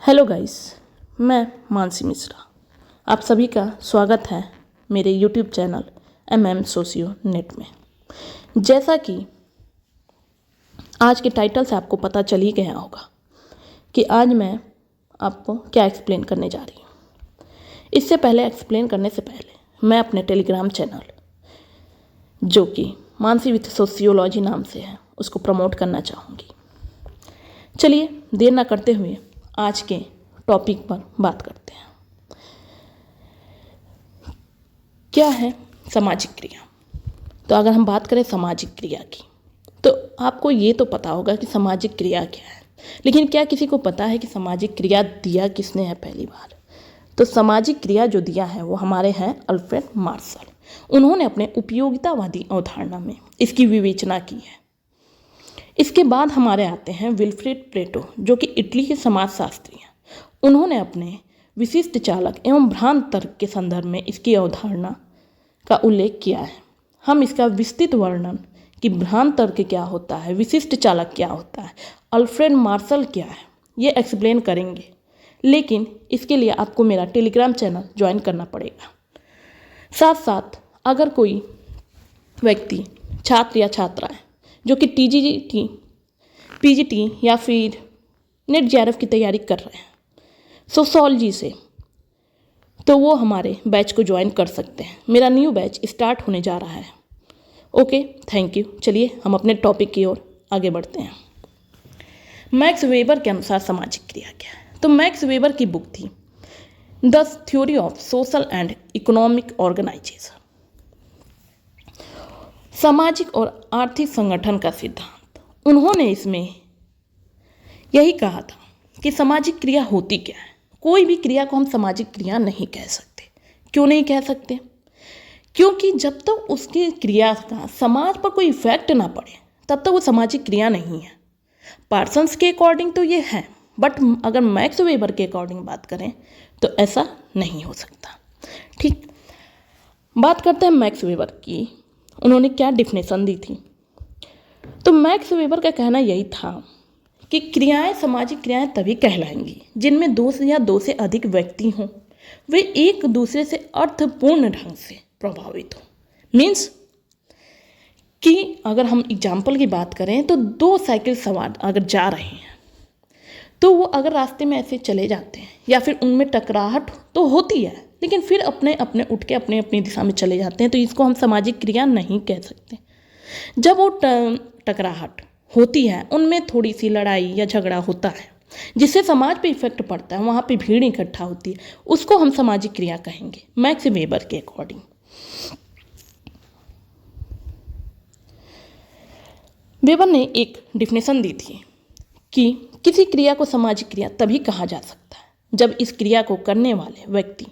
Hello guys, मैं मानसी मिश्रा। आप सभी का स्वागत है मेरे YouTube channel MM socio net में। जैसा कि आज के टाइटल से आपको पता चल ही गया होगा कि आज मैं आपको क्या एक्सप्लेन करने जा रही हूँ। इससे पहले एक्सप्लेन करने से पहले मैं अपने टेलीग्राम चैनल जो कि मानसी विथ सोशियोलॉजी नाम से है उसको प्रमोट करना चाहूँगी। चलिए देर ना करते हुए आज के टॉपिक पर बात करते हैं। क्या है सामाजिक क्रिया? तो अगर हम बात करें सामाजिक क्रिया की तो आपको ये तो पता होगा कि सामाजिक क्रिया क्या है, लेकिन क्या किसी को पता है कि सामाजिक क्रिया दिया किसने है? पहली बार तो सामाजिक क्रिया जो दिया है वो हमारे हैं अल्फ्रेड मार्शल। उन्होंने अपने उपयोगितावादी अवधारणा में इसकी विवेचना की है। इसके बाद हमारे आते हैं विल्फ्रेड प्लेटो, जो कि इटली के समाजशास्त्री हैं। उन्होंने अपने विशिष्ट चालक एवं भ्रांत तर्क के संदर्भ में इसकी अवधारणा का उल्लेख किया है। हम इसका विस्तृत वर्णन कि भ्रांत तर्क क्या होता है, विशिष्ट चालक क्या होता है, अल्फ्रेड मार्शल क्या है, ये एक्सप्लेन करेंगे। लेकिन इसके लिए आपको मेरा टेलीग्राम चैनल ज्वाइन करना पड़ेगा। साथ साथ अगर कोई व्यक्ति, छात्र या छात्राएं जो कि TGT, PGT या फिर नेट JRF की तैयारी कर रहे हैं सोशोलॉजी से, तो वो हमारे बैच को ज्वाइन कर सकते हैं। मेरा न्यू बैच स्टार्ट होने जा रहा है। Okay, thank you. चलिए हम अपने टॉपिक की ओर आगे बढ़ते हैं। मैक्स वेबर के अनुसार सामाजिक क्रिया क्या है? तो मैक्स वेबर की बुक थी the theory of social and economic organisation, सामाजिक और आर्थिक संगठन का सिद्धांत। उन्होंने इसमें यही कहा था कि सामाजिक क्रिया होती क्या है। कोई भी क्रिया को हम सामाजिक क्रिया नहीं कह सकते। क्यों नहीं कह सकते? क्योंकि जब तक उसकी क्रिया का समाज पर कोई इफेक्ट ना पड़े तब तक वो सामाजिक क्रिया नहीं है। पार्सन्स के अकॉर्डिंग तो ये है, बट अगर मैक्स वेबर के अकॉर्डिंग बात करें तो ऐसा नहीं हो सकता। ठीक, बात करते हैं मैक्स वेबर की। उन्होंने क्या डिफिनेशन दी थी? तो मैक्स वेबर का कहना यही था कि क्रियाएं, सामाजिक क्रियाएं तभी कहलाएंगी जिनमें दो या दो से अधिक व्यक्ति हों, वे एक दूसरे से अर्थपूर्ण ढंग से प्रभावित हो। मीन्स कि अगर हम एग्जाम्पल की बात करें तो दो साइकिल सवार अगर जा रहे हैं तो वो अगर रास्ते में ऐसे चले जाते हैं या फिर उनमें टकराहट तो होती है, लेकिन फिर अपने अपने उठ के अपनी अपनी दिशा में चले जाते हैं, तो इसको हम सामाजिक क्रिया नहीं कह सकते। जब वो टकराहट होती है, उनमें थोड़ी सी लड़ाई या झगड़ा होता है जिससे समाज पे इफेक्ट पड़ता है, वहाँ पे भीड़ इकट्ठा होती है, उसको हम सामाजिक क्रिया कहेंगे मैक्स वेबर के अकॉर्डिंग। वेबर ने एक डिफिनेशन दी थी कि किसी क्रिया को सामाजिक क्रिया तभी कहा जा सकता है जब इस क्रिया को करने वाले व्यक्ति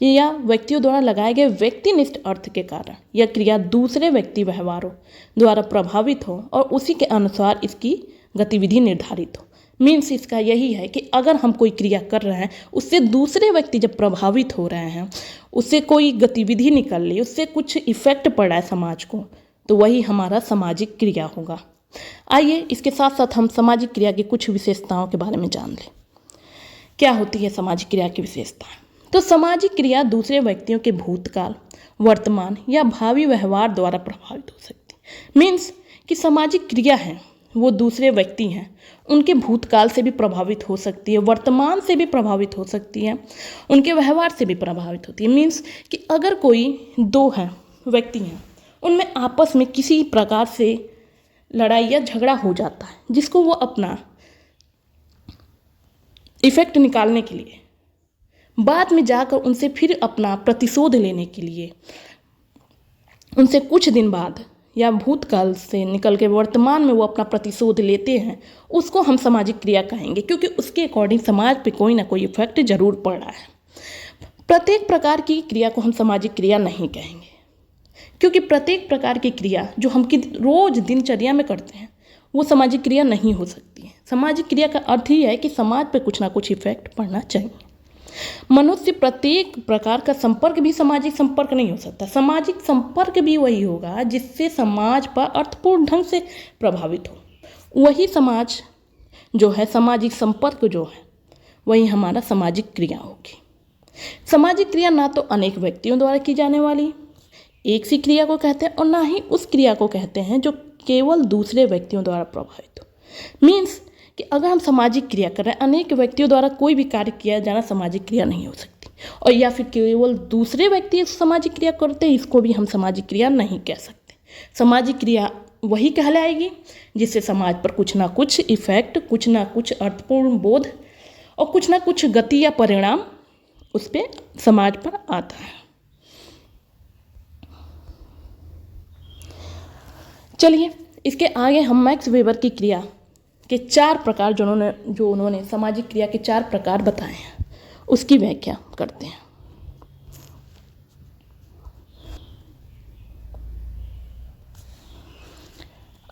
या व्यक्तियों द्वारा लगाए गए व्यक्तिनिष्ठ अर्थ के कारण यह क्रिया दूसरे व्यक्ति व्यवहारों द्वारा प्रभावित हो और उसी के अनुसार इसकी गतिविधि निर्धारित हो। मीन्स इसका यही है कि अगर हम कोई क्रिया कर रहे हैं, उससे दूसरे व्यक्ति जब प्रभावित हो रहे हैं, उससे कोई गतिविधि निकल रही, उससे कुछ इफेक्ट पड़ा है समाज को, तो वही हमारा सामाजिक क्रिया होगा। आइए इसके साथ साथ हम सामाजिक क्रिया की कुछ विशेषताओं के बारे में जान लें। क्या होती है सामाजिक क्रिया की विशेषताएं? तो सामाजिक क्रिया दूसरे व्यक्तियों के भूतकाल, वर्तमान या भावी व्यवहार द्वारा प्रभावित हो सकती है। मीन्स कि सामाजिक क्रिया है वो दूसरे व्यक्ति हैं, उनके भूतकाल से भी प्रभावित हो सकती है, वर्तमान से भी प्रभावित हो सकती है, उनके व्यवहार से भी प्रभावित होती है। मीन्स कि अगर कोई दो हैं व्यक्ति हैं, उनमें आपस में किसी प्रकार से लड़ाई या झगड़ा हो जाता है, जिसको वो अपना इफेक्ट निकालने के लिए बाद में जाकर उनसे फिर अपना प्रतिशोध लेने के लिए उनसे कुछ दिन बाद या भूतकाल से निकल के वर्तमान में वो अपना प्रतिशोध लेते हैं, उसको हम सामाजिक क्रिया कहेंगे, क्योंकि उसके अकॉर्डिंग समाज पे कोई ना कोई इफेक्ट जरूर पड़ रहा है। प्रत्येक प्रकार की क्रिया को हम सामाजिक क्रिया नहीं कहेंगे, क्योंकि प्रत्येक प्रकार की क्रिया जो हम रोज दिनचर्या में करते हैं वो सामाजिक क्रिया नहीं हो सकती है। सामाजिक क्रिया का अर्थ ही है कि समाज पे कुछ ना कुछ इफेक्ट पड़ना चाहिए। मनुष्य प्रत्येक प्रकार का संपर्क भी सामाजिक संपर्क नहीं हो सकता। सामाजिक संपर्क भी वही होगा जिससे समाज पर अर्थपूर्ण ढंग से प्रभावित हो। वही समाज जो है, सामाजिक संपर्क जो है वही हमारा सामाजिक क्रिया होगी। सामाजिक क्रिया ना तो अनेक व्यक्तियों द्वारा की जाने वाली एक सी क्रिया को कहते हैं और ना ही उस क्रिया को कहते हैं जो केवल दूसरे व्यक्तियों द्वारा प्रभावित हो। मीन्स कि अगर हम सामाजिक क्रिया कर रहे हैं, अनेक व्यक्तियों द्वारा कोई भी कार्य किया जाना सामाजिक क्रिया नहीं हो सकती, और या फिर केवल दूसरे व्यक्ति सामाजिक क्रिया करते हैं, इसको भी हम सामाजिक क्रिया नहीं कह सकते। सामाजिक क्रिया वही कहलाएगी जिससे समाज पर कुछ ना कुछ इफेक्ट, कुछ ना कुछ अर्थपूर्ण बोध और कुछ ना कुछ गति या परिणाम उस पर समाज पर आता है। चलिए इसके आगे हम मैक्स वेबर की क्रिया के 4 प्रकार जो उन्होंने सामाजिक क्रिया के 4 प्रकार बताए हैं उसकी व्याख्या करते हैं।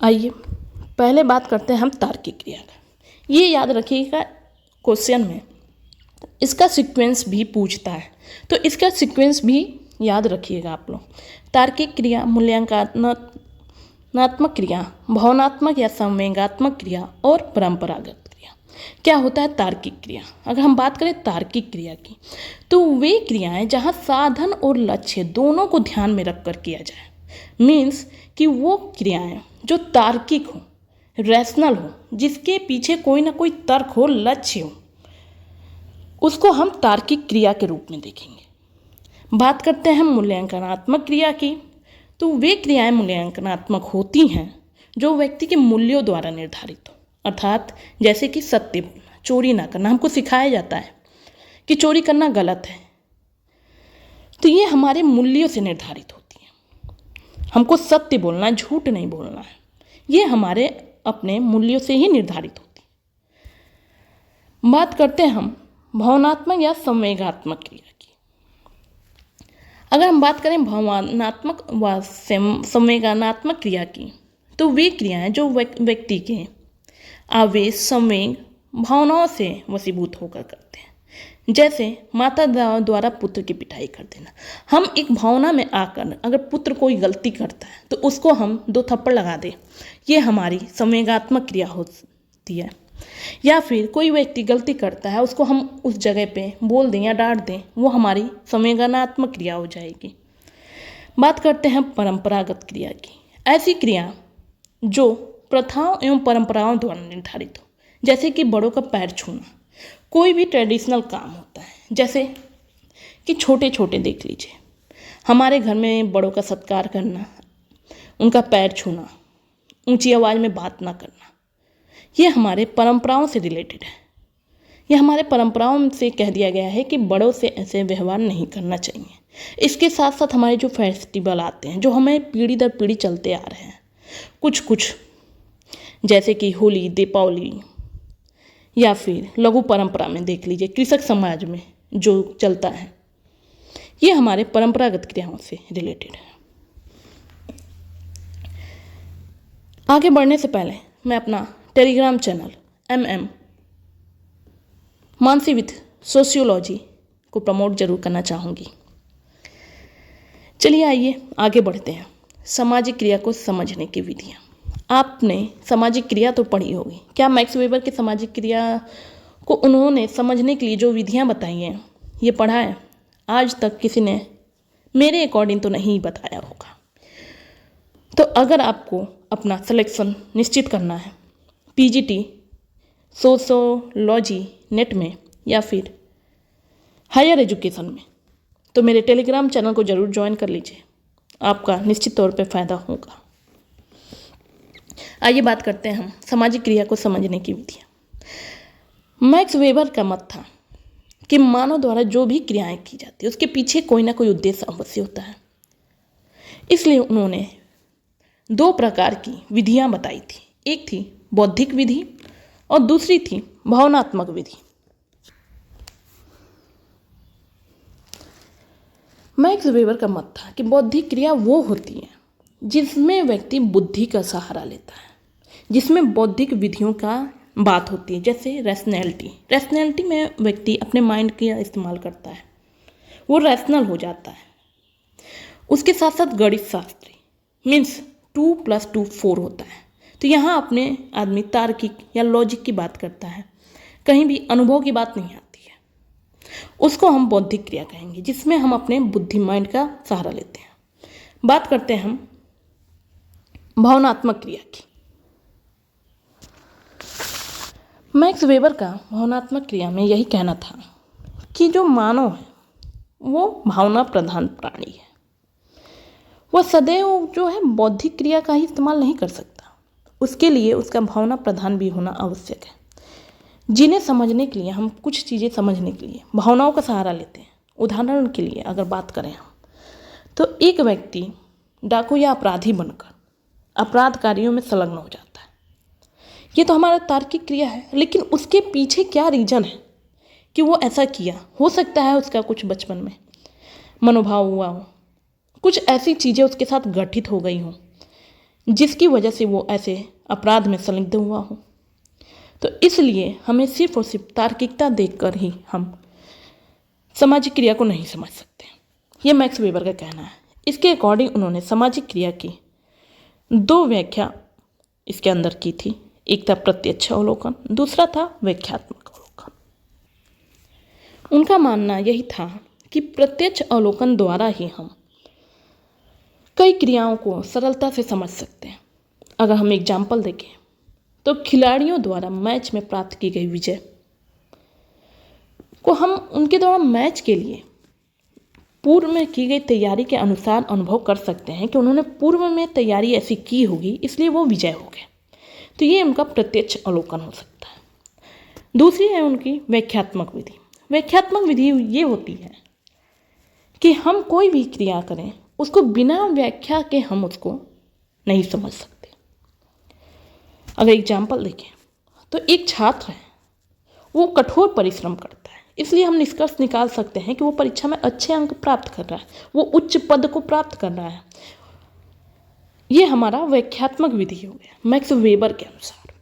आइए पहले बात करते हैं हम तार्किक क्रिया का। ये याद रखिएगा क्वेश्चन में इसका सीक्वेंस भी पूछता है, तो इसका सीक्वेंस भी याद रखिएगा आप लोग। तार्किक क्रिया, मूल्यांकनात्मक क्रिया, भावनात्मक या संवेगात्मक क्रिया और परंपरागत क्रिया। क्या होता है तार्किक क्रिया? अगर हम बात करें तार्किक क्रिया की, तो वे क्रियाएं जहां साधन और लक्ष्य दोनों को ध्यान में रखकर किया जाए। मीन्स कि वो क्रियाएं जो तार्किक हो, रैशनल हो, जिसके पीछे कोई ना कोई तर्क हो, लक्ष्य हो, उसको हम तार्किक क्रिया के रूप में देखेंगे। बात करते हैं मूल्यांकनात्मक क्रिया की, तो वे क्रियाएं मूल्यांकनात्मक होती हैं जो व्यक्ति के मूल्यों द्वारा निर्धारित हो। अर्थात जैसे कि सत्य बोलना, चोरी ना करना। हमको सिखाया जाता है कि चोरी करना गलत है, तो ये हमारे मूल्यों से निर्धारित होती है। हमको सत्य बोलना, झूठ नहीं बोलना है, ये हमारे अपने मूल्यों से ही निर्धारित होती है। बात करते हैं हम भावनात्मक या संवेगात्मक क्रिया की। अगर हम बात करें भावनात्मक व संवेगात्मक क्रिया की, तो वे क्रियाएं जो व्यक्ति के आवेश, संवेग, भावनाओं से वशीभूत होकर करते हैं। जैसे माता द्वारा पुत्र की पिटाई कर देना। हम एक भावना में आकर अगर पुत्र कोई गलती करता है तो उसको हम 2 थप्पड़ लगा दें, ये हमारी संवेगात्मक क्रिया होती है। या फिर कोई व्यक्ति गलती करता है, उसको हम उस जगह पे बोल दें या डांट दें, वो हमारी संवेदनात्मक क्रिया हो जाएगी। बात करते हैं परंपरागत क्रिया की। ऐसी क्रिया जो प्रथाओं एवं परंपराओं द्वारा निर्धारित हो, जैसे कि बड़ों का पैर छूना। कोई भी ट्रेडिशनल काम होता है, जैसे कि छोटे छोटे देख लीजिए, हमारे घर में बड़ों का सत्कार करना, उनका पैर छूना, ऊंची आवाज़ में बात ना करना, ये हमारे परंपराओं से रिलेटेड है। ये हमारे परंपराओं से कह दिया गया है कि बड़ों से ऐसे व्यवहार नहीं करना चाहिए। इसके साथ साथ हमारे जो फेस्टिवल आते हैं, जो हमें पीढ़ी दर पीढ़ी चलते आ रहे हैं, कुछ जैसे कि होली, दीपावली, या फिर लघु परंपरा में देख लीजिए कृषक समाज में जो चलता है, ये हमारे परंपरागत क्रियाओं से रिलेटेड है। आगे बढ़ने से पहले मैं अपना Telegram channel MM Mansi with sociology को प्रमोट जरूर करना चाहूँगी। चलिए आइए आगे बढ़ते हैं। सामाजिक क्रिया को समझने की विधियाँ। आपने सामाजिक क्रिया तो पढ़ी होगी। क्या मैक्स वेबर के सामाजिक क्रिया को उन्होंने समझने के लिए जो विधियाँ बताई हैं, ये पढ़ा है? आज तक किसी ने मेरे अकॉर्डिंग तो नहीं बताया होगा। तो अगर आपको अपना सिलेक्शन निश्चित करना है PGT सोशियोलॉजी नेट में या फिर हायर एजुकेशन में, तो मेरे टेलीग्राम चैनल को ज़रूर ज्वाइन कर लीजिए, आपका निश्चित तौर पे फ़ायदा होगा। आइए बात करते हैं हम सामाजिक क्रिया को समझने की विधियाँ। मैक्स वेबर का मत था कि मानव द्वारा जो भी क्रियाएं की जाती है उसके पीछे कोई ना कोई उद्देश्य अवश्य होता है। इसलिए उन्होंने 2 प्रकार की विधियाँ बताई थी। एक थी बौद्धिक विधि और दूसरी थी भावनात्मक विधि। मैक्स वेबर का मत था कि बौद्धिक क्रिया वो होती है जिसमें व्यक्ति बुद्धि का सहारा लेता है, जिसमें बौद्धिक विधियों का बात होती है। जैसे रैशनैलिटी में व्यक्ति अपने माइंड का इस्तेमाल करता है, वो रैशनल हो जाता है। उसके साथ साथ गणित शास्त्री मीन्स 2 + 2 4 होता है। तो यहाँ अपने आदमी तार्किक या लॉजिक की बात करता है, कहीं भी अनुभव की बात नहीं आती। उसको हम बौद्धिक क्रिया कहेंगे, जिसमें हम अपने बुद्धि माइंड का सहारा लेते हैं। बात करते हैं हम भावनात्मक क्रिया की। मैक्स वेबर का भावनात्मक क्रिया में यही कहना था कि जो मानव है वो भावना प्रधान प्राणी है। वह सदैव जो है बौद्धिक क्रिया का ही इस्तेमाल नहीं कर सकता, उसके लिए उसका भावना प्रधान भी होना आवश्यक है। जिन्हें समझने के लिए हम कुछ चीज़ें समझने के लिए भावनाओं का सहारा लेते हैं। उदाहरण के लिए अगर बात करें हम, तो एक व्यक्ति डाकू या अपराधी बनकर अपराध कार्यों में संलग्न हो जाता है। ये तो हमारा तार्किक क्रिया है, लेकिन उसके पीछे क्या रीज़न है कि वो ऐसा किया। हो सकता है उसका कुछ बचपन में मनोभाव हुआ हो, कुछ ऐसी चीज़ें उसके साथ घटित हो गई हों जिसकी वजह से वो ऐसे अपराध में संलिग्ध हुआ हो। तो इसलिए हमें सिर्फ और सिर्फ तार्किकता देखकर ही हम सामाजिक क्रिया को नहीं समझ सकते। ये मैक्स वेबर का कहना है। इसके अकॉर्डिंग उन्होंने सामाजिक क्रिया की 2 व्याख्या इसके अंदर की थी। एक था प्रत्यक्ष अवलोकन, दूसरा था व्याख्यात्मक अवलोकन। उनका मानना यही था कि प्रत्यक्ष अवलोकन द्वारा ही हम कई क्रियाओं को सरलता से समझ सकते हैं। अगर हम एग्जाम्पल देखें तो खिलाड़ियों द्वारा मैच में प्राप्त की गई विजय को हम उनके द्वारा मैच के लिए पूर्व में की गई तैयारी के अनुसार अनुभव कर सकते हैं कि उन्होंने पूर्व में तैयारी ऐसी की होगी, इसलिए वो विजय हो गए। तो ये उनका प्रत्यक्ष अवलोकन हो सकता है। दूसरी है उनकी व्याख्यात्मक विधि। व्याख्यात्मक विधि ये होती है कि हम कोई भी क्रिया करें उसको बिना व्याख्या के हम उसको नहीं समझ सकते। अगर एग्जाम्पल देखें तो एक छात्र है, वो कठोर परिश्रम करता है, इसलिए हम निष्कर्ष निकाल सकते हैं कि वो परीक्षा में अच्छे अंक प्राप्त कर रहा है, वो उच्च पद को प्राप्त कर रहा है। ये हमारा व्याख्यात्मक विधि हो गया मैक्स वेबर के अनुसार।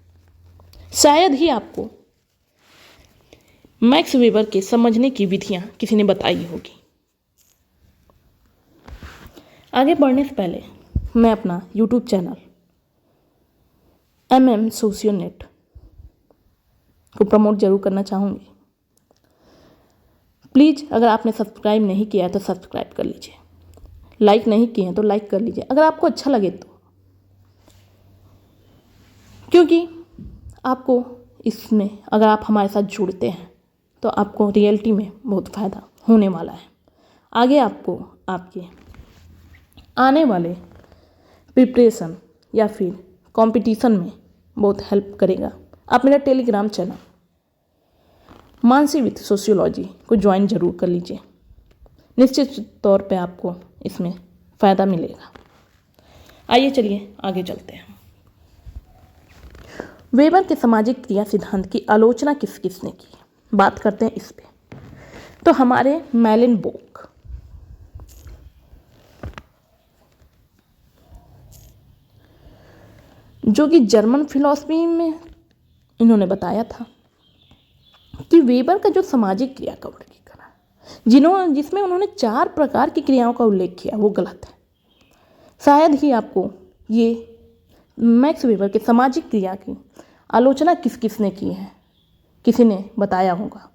शायद ही आपको मैक्स वेबर के समझने की विधियां किसी ने बताई होगी। आगे बढ़ने से पहले मैं अपना YouTube चैनल MM सोशियोनेट को प्रमोट जरूर करना चाहूँगी। प्लीज़ अगर आपने सब्सक्राइब नहीं किया है तो सब्सक्राइब कर लीजिए, लाइक नहीं किए हैं तो लाइक कर लीजिए अगर आपको अच्छा लगे तो, क्योंकि आपको इसमें अगर आप हमारे साथ जुड़ते हैं तो आपको रियलिटी में बहुत फ़ायदा होने वाला है। आगे आपको आपके आने वाले प्रिपरेशन या फिर कंपटीशन में बहुत हेल्प करेगा। आप मेरा Telegram channel Mansi with sociology को ज्वाइन जरूर कर लीजिए, निश्चित तौर पे आपको इसमें फ़ायदा मिलेगा। आइए चलिए आगे चलते हैं। वेबर के सामाजिक क्रिया सिद्धांत की आलोचना किस किसने की, बात करते हैं इस पे। तो हमारे मेलेनबोक, जो कि जर्मन फिलॉसफी में इन्होंने बताया था कि वेबर का जो सामाजिक क्रिया का वर्गीकरण जिसमें उन्होंने 4 प्रकार की क्रियाओं का उल्लेख किया वो गलत है। शायद ही आपको ये मैक्स वेबर के सामाजिक क्रिया की आलोचना किस किसने की है किसी ने बताया होगा।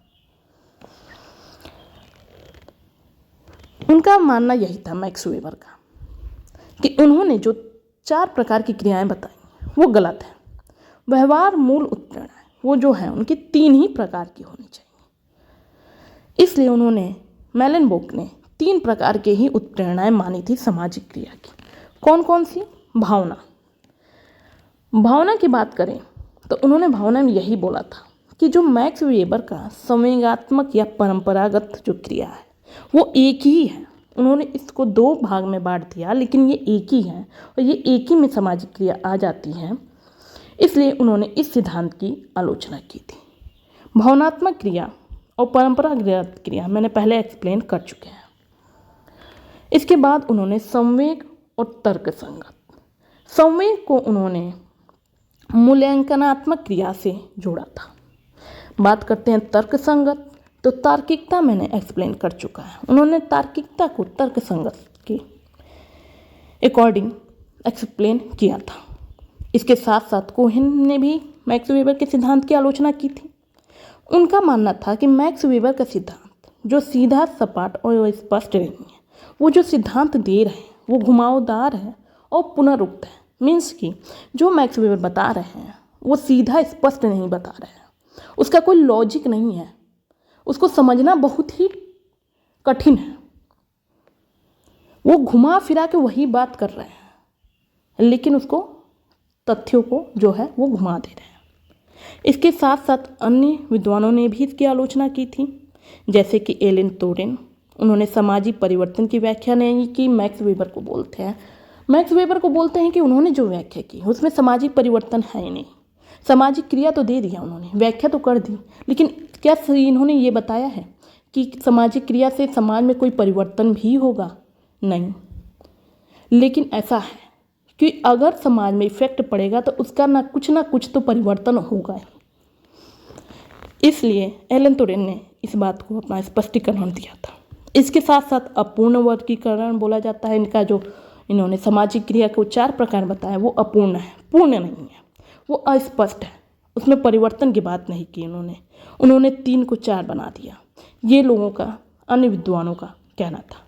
उनका मानना यही था मैक्स वेबर का कि उन्होंने जो 4 प्रकार की क्रियाएं बताई वो गलत है। व्यवहार मूल उत्प्रेरणा वो जो है उनकी 3 ही प्रकार की होनी चाहिए। इसलिए उन्होंने मेलेनबोक ने 3 प्रकार के ही उत्प्रेरणाएं मानी थी सामाजिक क्रिया की। कौन कौन सी? भावना की बात करें तो उन्होंने भावना में यही बोला था कि जो मैक्स वेबर का संवेगात्मक या परंपरागत जो क्रिया है वो एक ही है। उन्होंने इसको 2 भाग में बांट दिया, लेकिन ये एक ही है और ये एक ही में सामाजिक क्रिया आ जाती है। इसलिए उन्होंने इस सिद्धांत की आलोचना की थी। भावनात्मक क्रिया और परंपरागत क्रिया मैंने पहले एक्सप्लेन कर चुके हैं। इसके बाद उन्होंने संवेग और तर्कसंगत, संवेग को उन्होंने मूल्यांकनात्मक क्रिया से जोड़ा था। बात करते हैं तर्कसंगत, तो तार्किकता मैंने एक्सप्लेन कर चुका है। उन्होंने तार्किकता को तर्कसंगत के अकॉर्डिंग एक्सप्लेन किया था। इसके साथ साथ कोहेन ने भी मैक्स वेबर के सिद्धांत की आलोचना की थी। उनका मानना था कि मैक्स वेबर का सिद्धांत जो सीधा सपाट और स्पष्ट नहीं है। वो जो सिद्धांत दे रहे हैं वो घुमावदार है और पुनरुक्त है। मीन्स कि जो मैक्स वेबर बता रहे हैं वो सीधा स्पष्ट नहीं बता रहे हैं, उसका कोई लॉजिक नहीं है, उसको समझना बहुत ही कठिन है। वो घुमा फिरा के वही बात कर रहे हैं, लेकिन उसको तथ्यों को जो है वो घुमा दे रहे हैं। इसके साथ साथ अन्य विद्वानों ने भी इसकी आलोचना की थी, जैसे कि एलन टोरेन। उन्होंने सामाजिक परिवर्तन की व्याख्या नहीं की, मैक्स वेबर को बोलते हैं कि उन्होंने जो व्याख्या की उसमें सामाजिक परिवर्तन है ही नहीं। सामाजिक क्रिया तो दे दिया उन्होंने, व्याख्या तो कर दी, लेकिन क्या इन्होंने ये बताया है कि सामाजिक क्रिया से समाज में कोई परिवर्तन भी होगा? नहीं। लेकिन ऐसा है कि अगर समाज में इफेक्ट पड़ेगा तो उसका ना कुछ तो परिवर्तन होगा ही। इसलिए एलन टोरेन ने इस बात को अपना स्पष्टीकरण दिया था। इसके साथ साथ अपूर्ण वर्गीकरण बोला जाता है इनका, जो इन्होंने सामाजिक क्रिया को 4 प्रकार बताया वो अपूर्ण है, पूर्ण नहीं है, वो अस्पष्ट है, उसमें परिवर्तन की बात नहीं की उन्होंने 3 को 4 बना दिया। ये लोगों का, अन्य विद्वानों का कहना था।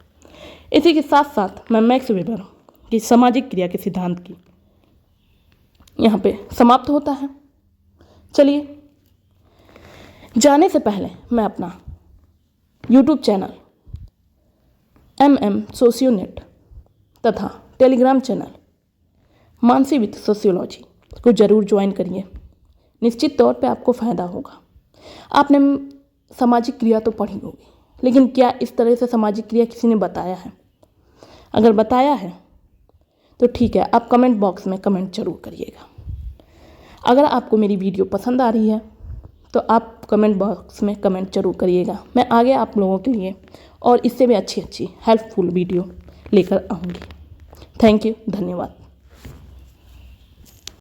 इसी के साथ साथ मैं मैक्स वेबर की सामाजिक क्रिया के सिद्धांत की यहाँ पे समाप्त होता है। चलिए, जाने से पहले मैं अपना यूट्यूब चैनल MM सोशियोनेट तथा Telegram channel Mansi with sociology को ज़रूर ज्वाइन करिए। निश्चित तौर पे आपको फ़ायदा होगा। आपने सामाजिक क्रिया तो पढ़ी होगी, लेकिन क्या इस तरह से सामाजिक क्रिया किसी ने बताया है? अगर बताया है तो ठीक है, आप कमेंट बॉक्स में कमेंट जरूर करिएगा। अगर आपको मेरी वीडियो पसंद आ रही है तो आप कमेंट बॉक्स में कमेंट जरूर करिएगा। मैं आगे आप लोगों के लिए और इससे भी अच्छी हेल्पफुल वीडियो लेकर आऊँगी। थैंक यू, धन्यवाद।